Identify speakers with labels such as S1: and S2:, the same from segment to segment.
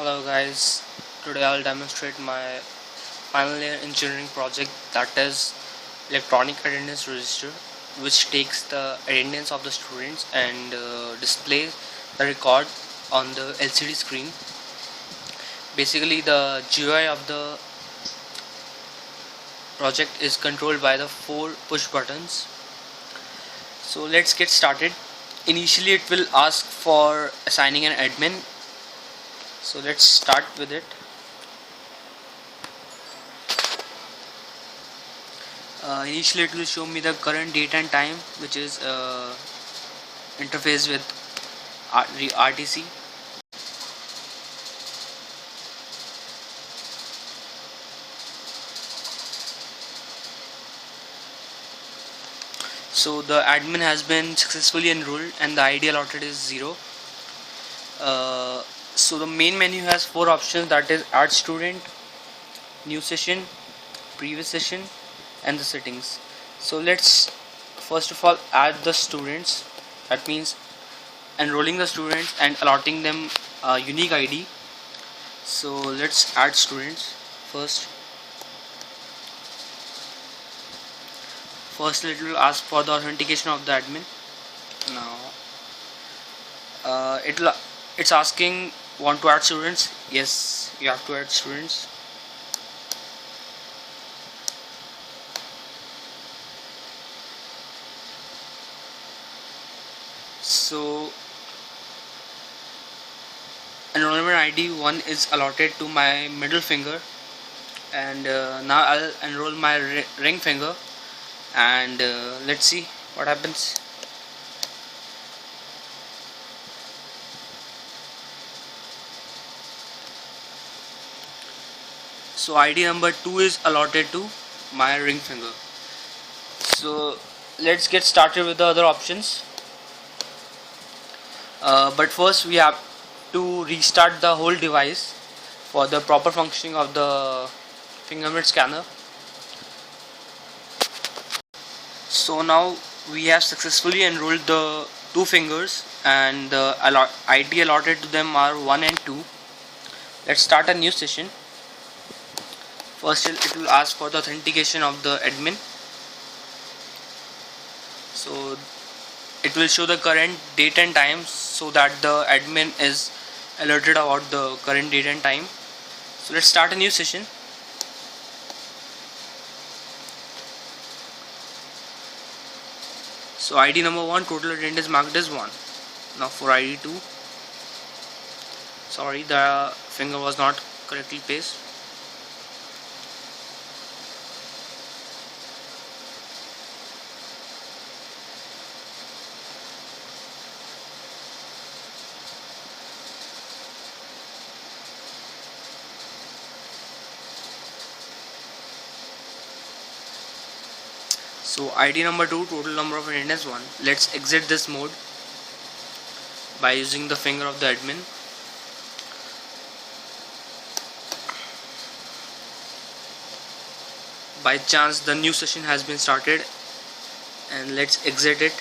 S1: Hello guys, today I'll demonstrate my final year engineering project, that is electronic attendance register, which takes the attendance of the students and displays the record on the LCD screen. Basically the GUI of the project is controlled by the 4 push buttons. So let's get started. Initially it will ask for assigning an admin, so let's start with it. Initially it will show me the current date and time, which is interface with RTC. So the admin has been successfully enrolled and the ID allotted is 0. So the main menu has 4 options, that is add student, new session, previous session and the settings. So let's first of all add the students. That means enrolling the students and allotting them a unique ID. So let's add students first. First it will ask for the authentication of the admin. Now it's asking, want to add students? Yes, you have to add students. So enrollment ID 1 is allotted to my middle finger, and now I'll enroll my ring finger, and let's see what happens. So ID number 2 is allotted to my ring finger. So let's get started with the other options. But first we have to restart the whole device for the proper functioning of the fingerprint scanner. So now we have successfully enrolled the 2 fingers, and the ID allotted to them are 1 and 2. Let's start a new session. First it will ask for the authentication of the admin. So it will show the current date and time, so that the admin is alerted about the current date and time. So let's start a new session. So ID number 1, total attendance marked as 1. Now for ID 2, sorry, the finger was not correctly placed. So ID number 2, total number of attendance 1. Let's exit this mode by using the finger of the admin. By chance the new session has been started, and let's exit it.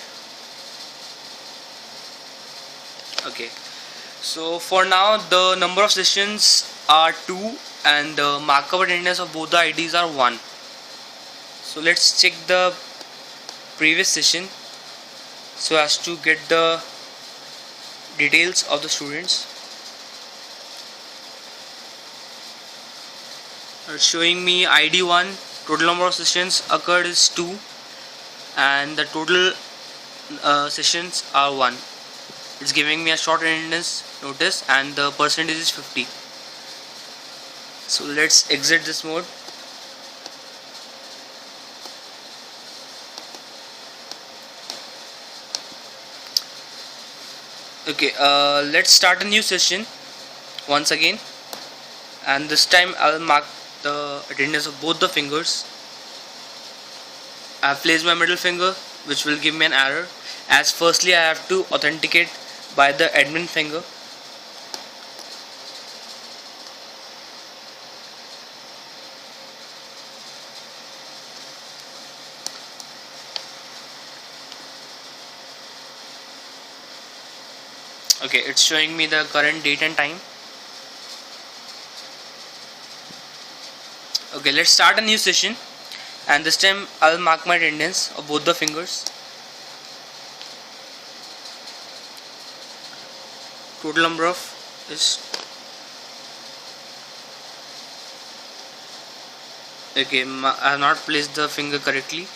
S1: Okay, so for now the number of sessions are 2 and the markup attendance of both the IDs are 1. So let's check the previous session so as to get the details of the students. It's showing me ID 1, total number of sessions occurred is 2 and the total sessions are 1. It's giving me a short attendance notice and the percentage is 50. So let's exit this mode. Okay, let's start a new session once again, and this time I'll mark the attendance of both the fingers. I've placed my middle finger, which will give me an error, as firstly I have to authenticate by the admin finger. Okay, it's showing me the current date and time. Okay, let's start a new session, and this time I'll mark my attendance of both the fingers. Total number of is okay. I have not placed the finger correctly.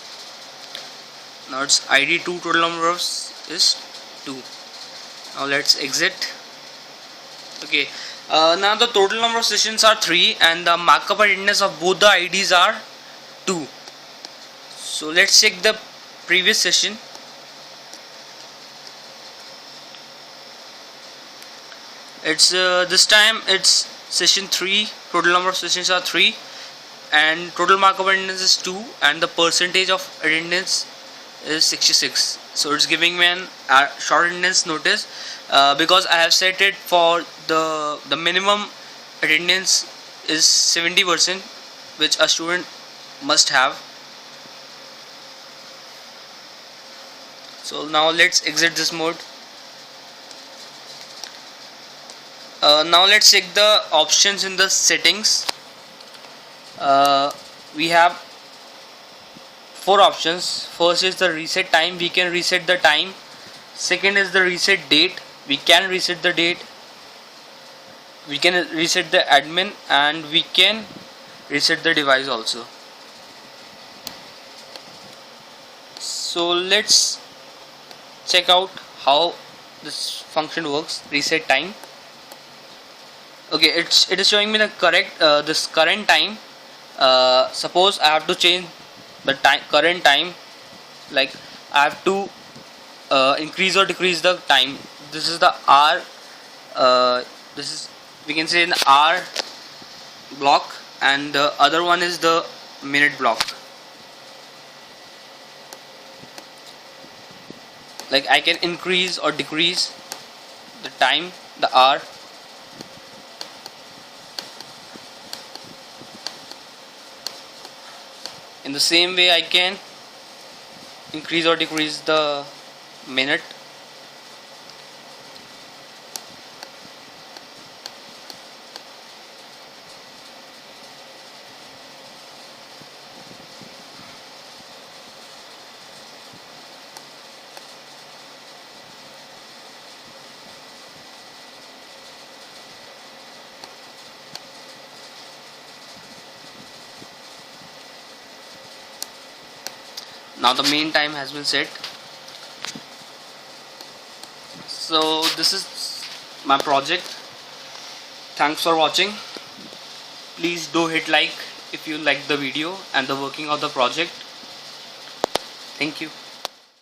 S1: Now it's ID 2. Total number of is 2. Now let's exit. Okay. Now the total number of sessions are 3, and the markup attendance of both the IDs are 2. So let's check the previous session. It's this time it's session 3. Total number of sessions are 3, and total markup attendance is 2, and the percentage of attendance is 66. So it's giving me an short attendance notice because I have set it for the minimum attendance is 70%, which a student must have. So now let's exit this mode. Now let's check the options in the settings. We have 4 options. First is the reset time. We can reset the time. Second is the reset date. We can reset the date. We can reset the admin, and we can reset the device also. So let's check out how this function works. Reset time. Okay, it is showing me the correct this current time. Suppose I have to change the current time, like I have to increase or decrease the time. This is the hour. This is, we can say, an hour block, and the other one is the minute block. Like I can increase or decrease the time, the hour. In the same way, I can increase or decrease the minute. Now the main time has been set. So this is my project. Thanks for watching. Please do hit like if you like the video and the working of the project. Thank you.